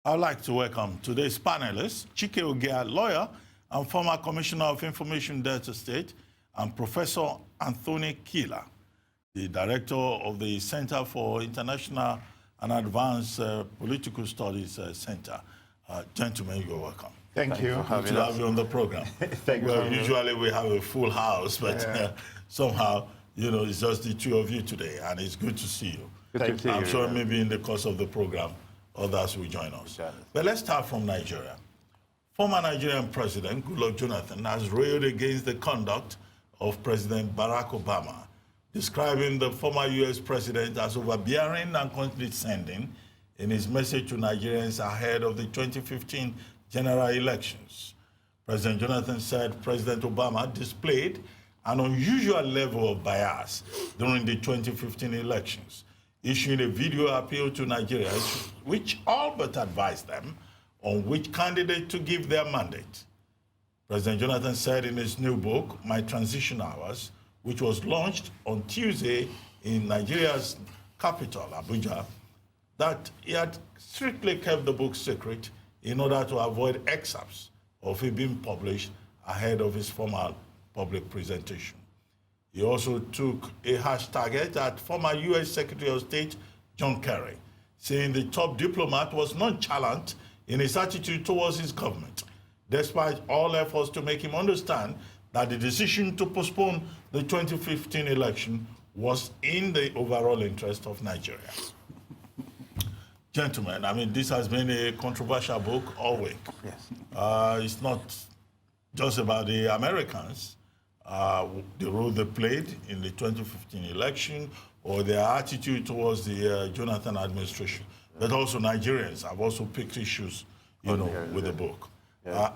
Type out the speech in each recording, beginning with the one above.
I'd like to welcome today's panelists, Chike Ogea, lawyer and former Commissioner of Information Delta State, and Professor Anthony Kila, the Director of the Center for International and Advanced Political Studies Center. Gentlemen, you're welcome. Thank you. Good to have you on the program. Thank you. Usually we have a full house, but somehow, you know, it's just the two of you today, and it's good to see you. Thank you. I'm sure maybe in the course of the program, others will join us. But let's start from Nigeria. Former Nigerian President Goodluck Jonathan has railed against the conduct of President Barack Obama, describing the former U.S. president as overbearing and condescending in his message to Nigerians ahead of the 2015 general elections. President Jonathan said President Obama displayed an unusual level of bias during the 2015 elections, issuing a video appeal to Nigerians, which all but advised them on which candidate to give their mandate. President Jonathan said in his new book, My Transition Hours, which was launched on Tuesday in Nigeria's capital, Abuja, that he had strictly kept the book secret in order to avoid excerpts of it being published ahead of his formal public presentation. He also took a harsh target at former U.S. Secretary of State John Kerry, saying the top diplomat was nonchalant in his attitude towards his government, despite all efforts to make him understand that the decision to postpone the 2015 election was in the overall interest of Nigeria. Gentlemen, I mean, this has been a controversial book all week. Yes. It's not just about the Americans, the role they played in the 2015 election, or their attitude towards the Jonathan administration, but also Nigerians have also picked issues, you know, with the book.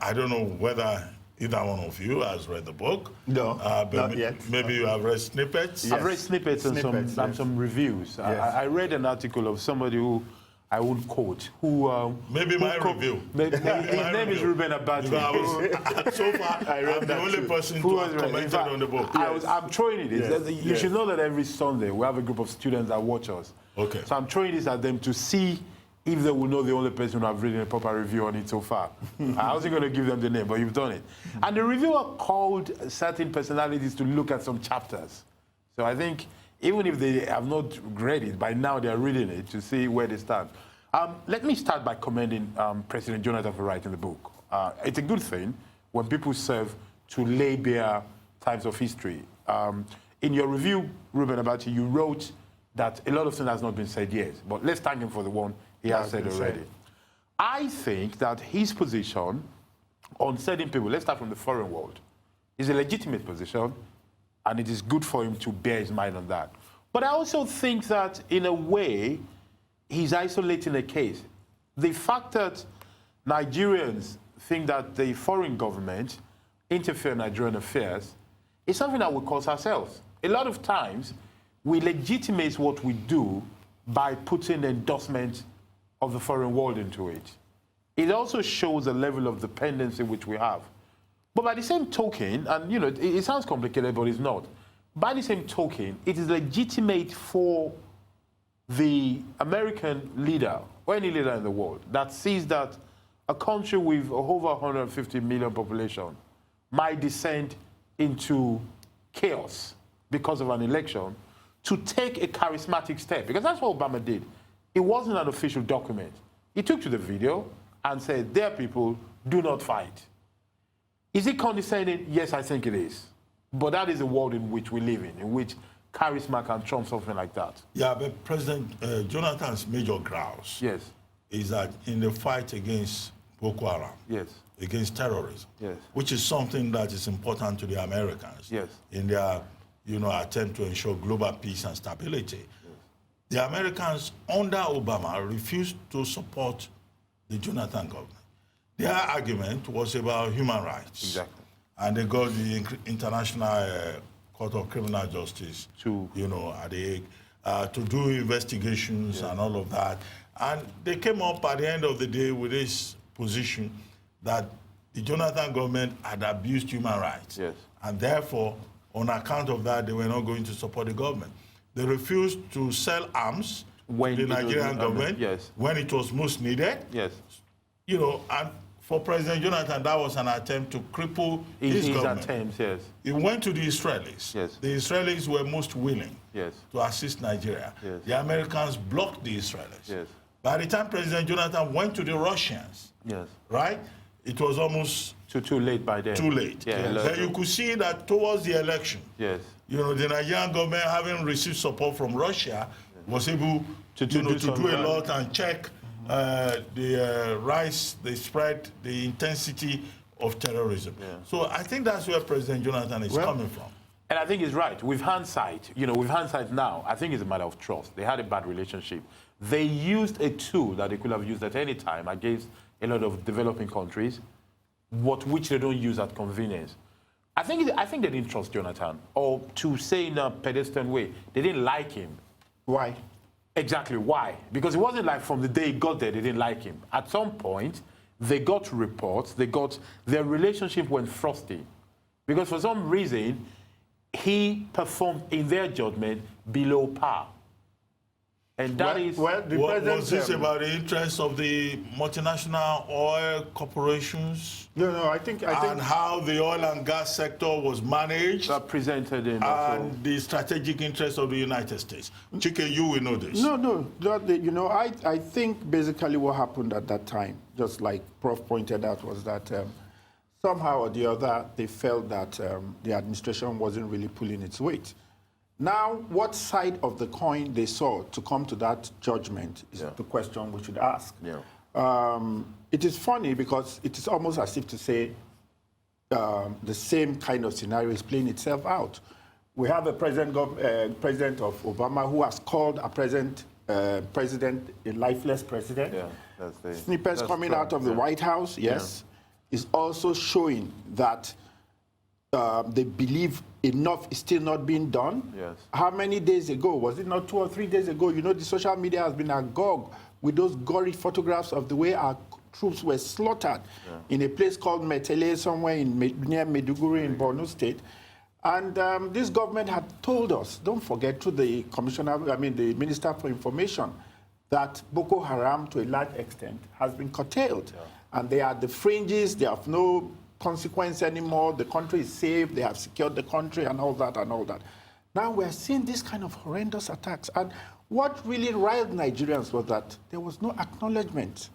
I don't know whether either one of you has read the book. No, but not yet. Maybe you have read snippets. I've read snippets and some reviews. Yes. I read an article of somebody who I won't quote, who... Maybe my review. His name is Ruben Abati. So far, I'm the only person to have commented on the book. I'm throwing it. Yes. You should know that every Sunday we have a group of students that watch us. Okay. So I'm throwing this at them to see if they will know the only person who have written a proper review on it so far. I wasn't going to give them the name, but you've done it. And the reviewer called certain personalities to look at some chapters. So I think even if they have not read it, by now they're reading it to see where they stand. Let me start by commending President Jonathan for writing the book. It's a good thing when people serve to lay bare times of history. In your review, Ruben Abati, you wrote that a lot of things has not been said yet, but let's thank him for the one he has said already. I think that his position on certain people, let's start from the foreign world, is a legitimate position, and it is good for him to bear his mind on that. But I also think that, in a way, he's isolating a case. The fact that Nigerians think that the foreign government interfere in Nigerian affairs is something that we cause ourselves. A lot of times, we legitimate what we do by putting the endorsement of the foreign world into it. It also shows the level of dependency which we have. But by the same token, and you know, it sounds complicated, but it's not. By the same token, it is legitimate for the American leader, or any leader in the world, that sees that a country with over 150 million population might descend into chaos because of an election, to take a charismatic step, because that's what Obama did. It wasn't an official document. He took to the video and said, "Dear people, do not fight." Is it condescending? Yes, I think it is. But that is the world in which we live in which charisma can trump something like that. Yeah, but President Jonathan's major grouse is that in the fight against Boko Haram, against terrorism, which is something that is important to the Americans in their attempt to ensure global peace and stability. The Americans under Obama refused to support the Jonathan government. Their argument was about human rights. Exactly. And they got the International Court of Criminal Justice to, at the to do investigations and all of that. And they came up at the end of the day with this position that the Jonathan government had abused human rights. And therefore, on account of that, they were not going to support the government. They refused to sell arms when the Nigerian government, yes, when it was most needed. yes, You know, and for President Jonathan, that was an attempt to cripple his government. attempts, yes, He went to the Israelis. Yes. The Israelis were most willing yes, to assist Nigeria. Yes. The Americans blocked the Israelis. yes, By the time President Jonathan went to the Russians, yes. right, it was almost Too late by then. too late. Yeah, Then you could see that towards the election, yes. you know, the Nigerian government, having received support from Russia, was able to do a lot and check the rise, the spread, the intensity of terrorism. Yeah. So I think that's where President Jonathan is coming from. And I think he's right. With hindsight, with hindsight now, I think it's a matter of trust. They had a bad relationship. They used a tool that they could have used at any time against a lot of developing countries, which they don't use at convenience. I think they didn't trust Jonathan, or to say in a pedestrian way, they didn't like him. Why? Exactly, why? Because it wasn't like from the day he got there, they didn't like him. At some point, they got reports, their relationship went frosty. Because for some reason, he performed, in their judgment, below par. And that is... Was this about the interests of the multinational oil corporations? No, I think and how the oil and gas sector was managed? That presented him. And the strategic interests of the United States. Chike, you will know this. No. I think basically what happened at that time, just like Prof pointed out, was that somehow or the other, they felt that the administration wasn't really pulling its weight. Now, what side of the coin they saw to come to that judgment is the question we should ask. Yeah. It is funny because it is almost as if to say the same kind of scenario is playing itself out. We have a president of Obama who has called a president a lifeless president. Yeah, Snippets coming out of the White House, yes, is also showing that they believe enough is still not being done. Yes. How many days ago? Was it not 2 or 3 days ago? The social media has been agog with those gory photographs of the way our troops were slaughtered in a place called Metele, somewhere near Maiduguri in Borno State. And this government had told us, don't forget, to the the Minister for Information, that Boko Haram, to a large extent, has been curtailed. Yeah. And they are the fringes, they have no consequence anymore, the country is safe, they have secured the country and all that and all that. Now we're seeing these kind of horrendous attacks. And what really riled Nigerians was that there was no acknowledgement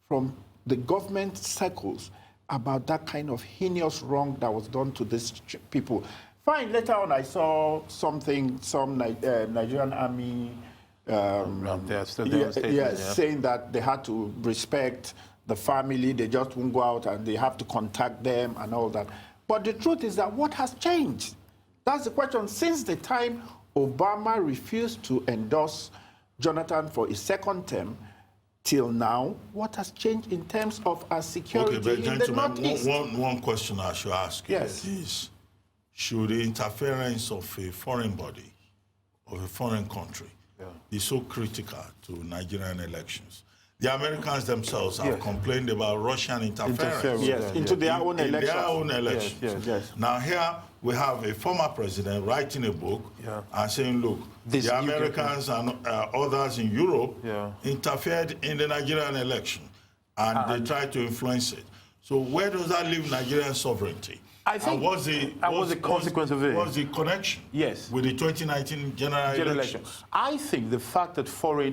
from the government circles about that kind of heinous wrong that was done to these people. Fine, later on I saw some Nigerian army saying that they had to respect the family, they just won't go out and they have to contact them and all that. But the truth is that what has changed? That's the question. Since the time Obama refused to endorse Jonathan for his second term, till now, what has changed in terms of our security in the Northeast? One question I should ask you is, should the interference of a foreign body, of a foreign country, be so critical to Nigerian elections? The Americans themselves have complained about Russian interference into their own elections. Their own elections. Yes. Now here we have a former president writing a book and saying, look, the Americans and others in Europe interfered in the Nigerian election and they tried to influence it. So where does that leave Nigerian sovereignty? I think, what's the consequence of it? What's the connection with the 2019 general elections? I think the fact that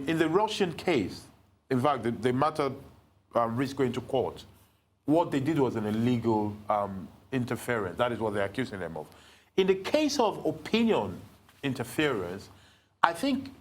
in the Russian case, in fact, the matter risk going to court, what they did was an illegal interference. That is what they're accusing them of. In the case of opinion interference, I think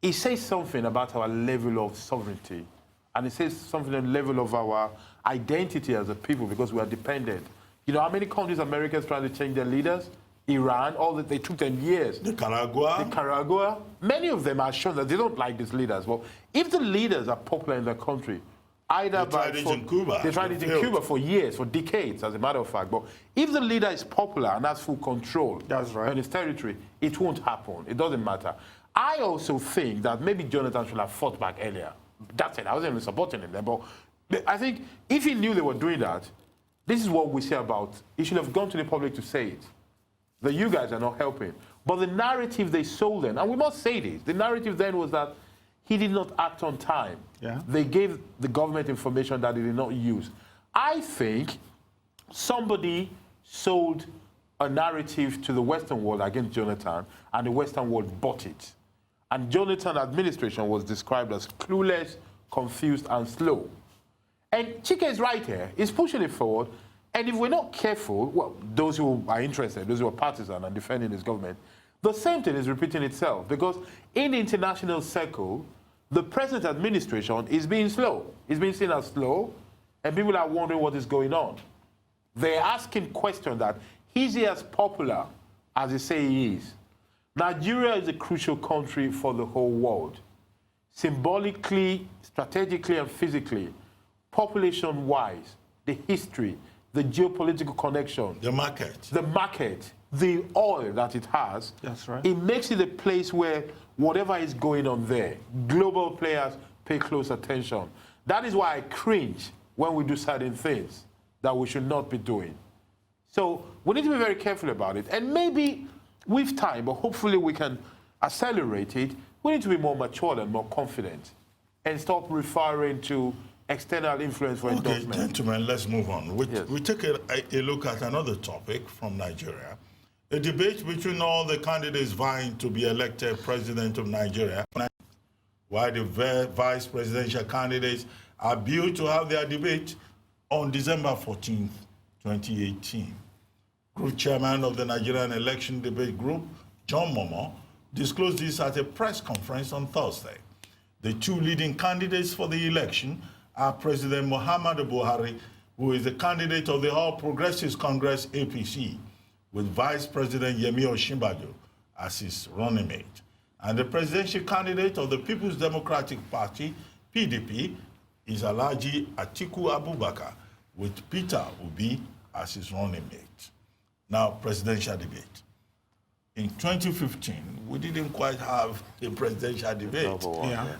it says something about our level of sovereignty. And it says something on the level of our identity as a people, because we are dependent. How many countries America is trying to change their leaders? Iran, all that, they took them years. Nicaragua. Many of them are shown that they don't like these leaders. Well, if the leaders are popular in the country, either they tried it in Cuba. They tried it in Cuba for years, for decades, as a matter of fact. But if the leader is popular and has full control on his territory, it won't happen. It doesn't matter. I also think that maybe Jonathan should have fought back earlier. That's it. I wasn't even supporting him there. But I think if he knew they were doing that, this is what we say about, he should have gone to the public to say it. That you guys are not helping. But the narrative they sold then, and we must say this, the narrative then was that he did not act on time. Yeah. They gave the government information that they did not use. I think somebody sold a narrative to the Western world against Jonathan, and the Western world bought it. And Jonathan's administration was described as clueless, confused, and slow. And Chike is right here. He's pushing it forward. And if we're not careful, well, those who are interested, those who are partisan and defending his government, the same thing is repeating itself. Because in the international circle, the present administration is being slow. It's being seen as slow, and people are wondering what is going on. They're asking questions that, is he as popular as they say he is? Nigeria is a crucial country for the whole world. Symbolically, strategically, and physically, population-wise, the history, the geopolitical connection. The market. The market, the oil that it has. That's right. It makes it a place where whatever is going on there, global players pay close attention. That is why I cringe when we do certain things that we should not be doing. So we need to be very careful about it. And maybe with time, but hopefully we can accelerate it, we need to be more mature and more confident and stop referring to external influence for endorsement. Gentlemen, let's move on. Yes. We take a look at another topic from Nigeria. A debate between all the candidates vying to be elected president of Nigeria, while the vice presidential candidates are due to have their debate on December 14th, 2018. Group chairman of the Nigerian Election Debate Group, John Momo, disclosed this at a press conference on Thursday. The two leading candidates for the election are President Muhammadu Buhari, who is the candidate of the All Progressives Congress, APC, with Vice President Yemi Osinbajo as his running mate, and the presidential candidate of the People's Democratic Party, PDP, is Alhaji Atiku Abubakar, with Peter Obi as his running mate. Now, presidential debate. In 2015, we didn't quite have a presidential debate.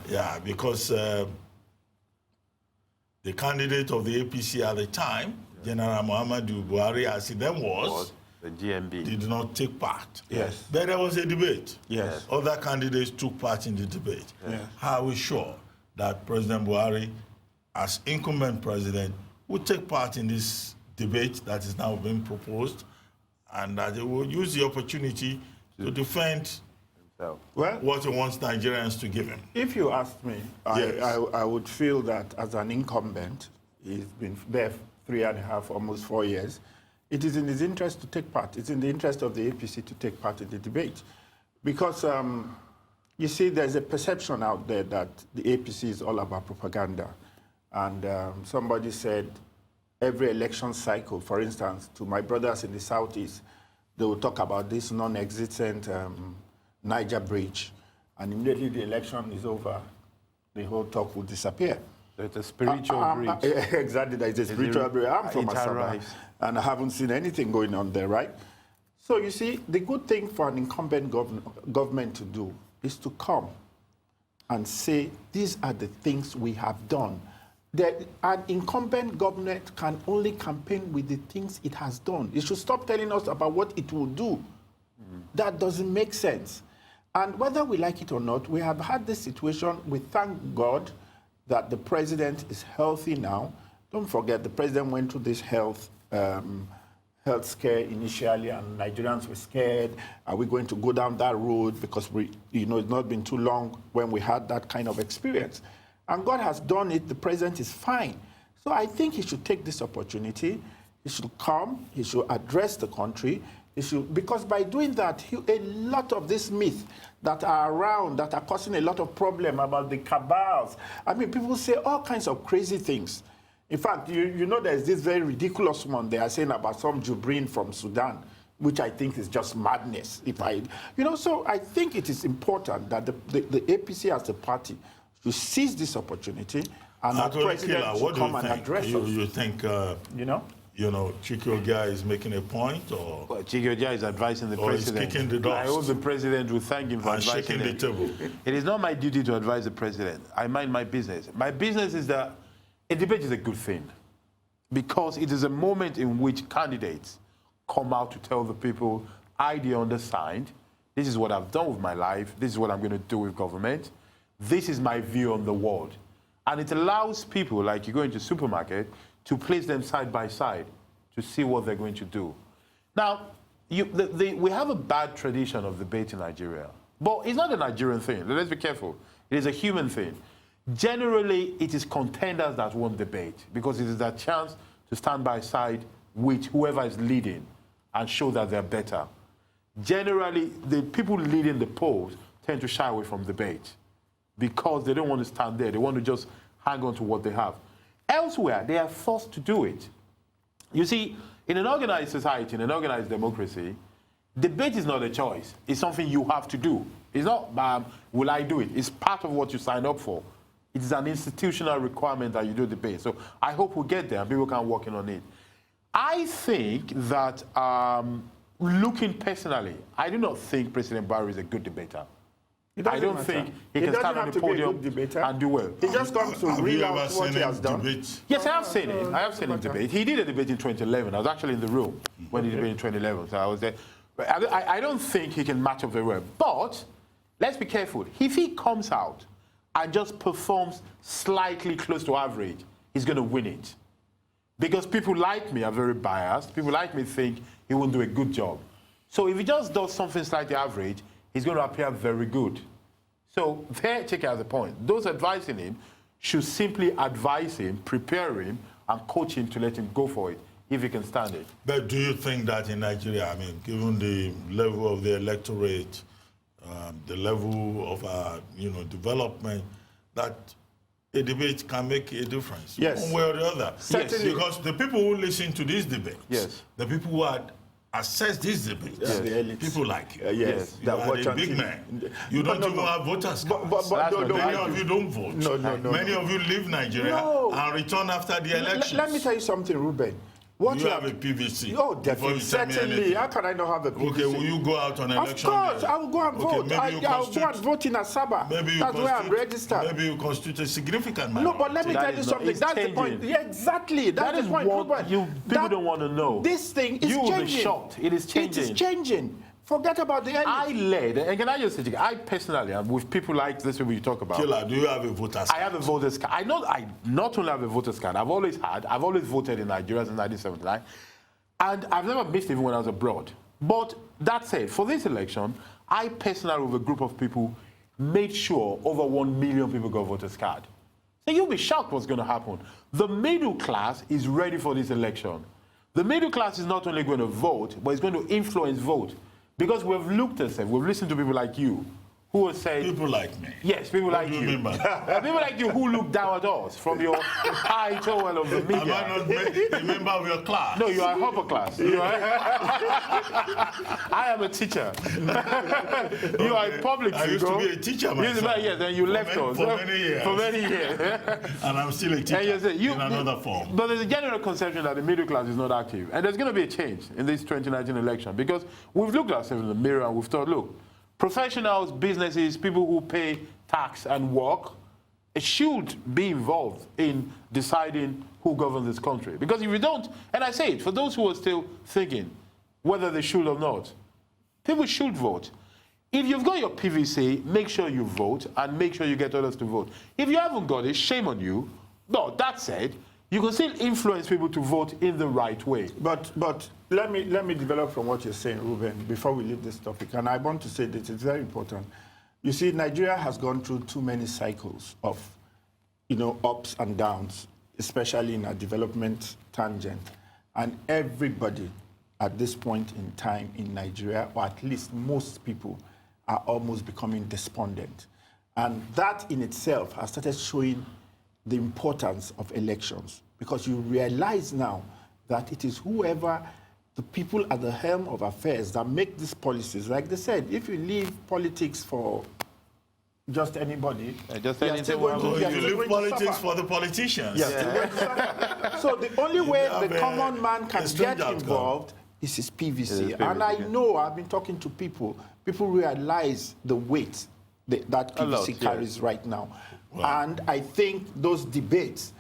Yeah, because the candidate of the APC at the time, General Muhammadu Buhari, as he then was, the GMB, did not take part. Yes. But there was a debate. Yes. Other candidates took part in the debate. Yes. How are we sure that President Buhari, as incumbent president, would take part in this debate that is now being proposed, and that he will use the opportunity to defend Well, what he wants Nigerians to give him? if you ask me, Yes. I would feel that as an incumbent, he's been there 3.5, almost 4 years, it is in his interest to take part. It's in the interest of the APC to take part in the debate. Because, you see, there's a perception out there that the APC is all about propaganda. And somebody said every election cycle, for instance, to my brothers in the Southeast, they will talk about this non-existent Niger bridge. And immediately the election is over, the whole talk will disappear. it's a spiritual bridge. Exactly, there is a spiritual bridge. I'm from it Asaba, arrives. and I haven't seen anything going on there, right? So you see, the good thing for an incumbent government to do is to come and say, these are the things we have done. That an incumbent government can only campaign with the things it has done. It should stop telling us about what it will do. That doesn't make sense. And whether we like it or not, we have had this situation. We thank God that the president is healthy now. Don't forget, the president went through this health scare initially, and Nigerians were scared. Are we going to go down that road? Because it's not been too long when we had that kind of experience. And God has done it. The president is fine. So I think he should take this opportunity. He should come. He should address the country. Because by doing that, a lot of these myths that are around, that are causing a lot of problem about the cabals. I mean, people say all kinds of crazy things. In fact, you know there's this very ridiculous one they are saying about some Jubreen from Sudan, which I think is just madness. So I think it is important that the APC as a party should seize this opportunity and the president should come and address us. You think, Chike Ogia is making a point, or Well, Chike Ogia is advising the president. He's kicking the dust. I hope the president will thank him for and advising shaking the him. table? It is not my duty to advise the president. I mind my business. My business is that a debate is a good thing because it is a moment in which candidates come out to tell the people, I, the undersigned, this is what I've done with my life, this is what I'm going to do with government, this is my view on the world. And it allows people, like you go into a supermarket, to place them side by side to see what they're going to do. Now, we have a bad tradition of debate in Nigeria. But it's not a Nigerian thing. Let's be careful. It is a human thing. Generally, it is contenders that won debate because it is a chance to stand by side with whoever is leading and show that they're better. Generally, the people leading the polls tend to shy away from debate because they don't want to stand there. They want to just hang on to what they have. Elsewhere, they are forced to do it. You see, in an organized society, in an organized democracy, debate is not a choice. It's something you have to do. It's not, will I do it? It's part of what you sign up for. It is an institutional requirement that you do debate. So I hope we get there and people can work in on it. I think that, looking personally, I do not think President Buhari is a good debater. I don't think he can stand on the podium and do well. He just comes to reel out what he has done. Yes, I have seen it. I have seen him debate. He did a debate in 2011. I was actually in the room when he debated in 2011, so I was there. But I don't think he can match up very well. But let's be careful. If he comes out and just performs slightly close to average, he's going to win it. Because people like me are very biased. People like me think he won't do a good job. So if he just does something slightly average, he's going to appear very good. So there, take it as a point. Those advising him should simply advise him, prepare him, and coach him to let him go for it, if he can stand it. But do you think that in Nigeria, I mean, given the level of the electorate, the level of development, that a debate can make a difference? Yes. One way or the other. Certainly. Yes. Because the people who listen to these debates, yes, the people who had assess these debates. Yes. People like you. Yes. You are a big man. You don't even have voters cards. Many of you don't vote. No. Many of you leave Nigeria and return after the elections. Let me tell you something, Ruben. What you have a PVC. Oh, definitely. Certainly. How can I not have a PVC? Okay, will you go out on election day? Of course, I will go and vote. Maybe I'll go and vote in Asaba. That's where I'm registered. Maybe you constitute a significant minority. No, but let me tell you something. That's the point. Yeah, exactly. That's the point. What people don't want to know. This thing is changing. You will be shocked. It is changing. It is changing. Forget about the elite. I led, and can I just say, I personally, with people like this people you talk about. Killer, do you have a voter's card? I have a voter's card. I not only have a voter's card, I've always voted in Nigeria since 1979. And I've never missed even when I was abroad. But that said, for this election, I personally, with a group of people, made sure over 1 million people got voters' card. So you'll be shocked what's going to happen. The middle class is ready for this election. The middle class is not only going to vote, but it's going to influence vote. Because we've looked at it, we've listened to people like you, who will say... People like me. Yes, people like you. People like you who look down at us from your high towel of the media. Am I not a member of your class? No, you are upper class. You are, I am a teacher. You are a public figure. I used to be a teacher myself. Yes, and you left us. For many years. For many years. And I'm still a teacher in another form. But there's a general conception that the middle class is not active. And there's going to be a change in this 2019 election because we've looked at ourselves in the mirror and we've thought, look, professionals, businesses, people who pay tax and work should be involved in deciding who governs this country. Because if you don't, and I say it, for those who are still thinking whether they should or not, people should vote. If you've got your PVC, make sure you vote and make sure you get others to vote. If you haven't got it, shame on you. But that said, you can still influence people to vote in the right way. But let me develop from what you're saying, Ruben, before we leave this topic. And I want to say that it's very important. You see, Nigeria has gone through too many cycles of, ups and downs, especially in our development tangent. And everybody at this point in time in Nigeria, or at least most people, are almost becoming despondent. And that in itself has started showing the importance of elections, because you realize now that it is whoever, the people at the helm of affairs that make these policies. Like they said, if you leave politics for just anybody, if you leave politics for the politicians. So the only way the common man can get involved is his PVC. And I know, I've been talking to people realize the weight that PVC carries right now. Wow. And I think those debates,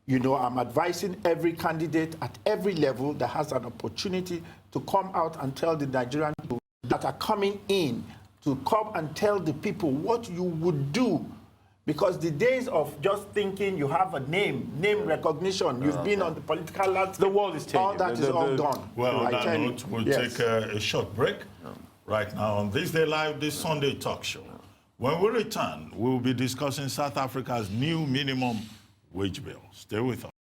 I'm advising every candidate at every level that has an opportunity to come out and tell the Nigerian people that are coming in, to come and tell the people what you would do Because the days of just thinking you have a name recognition, you've been on the political landscape. The world is changing. All that is all gone. Well, on I that tell you. note, we'll Yes. take a short break right now on This Day Live, this Sunday talk show. When we return, we will be discussing South Africa's new minimum wage bill. Stay with us.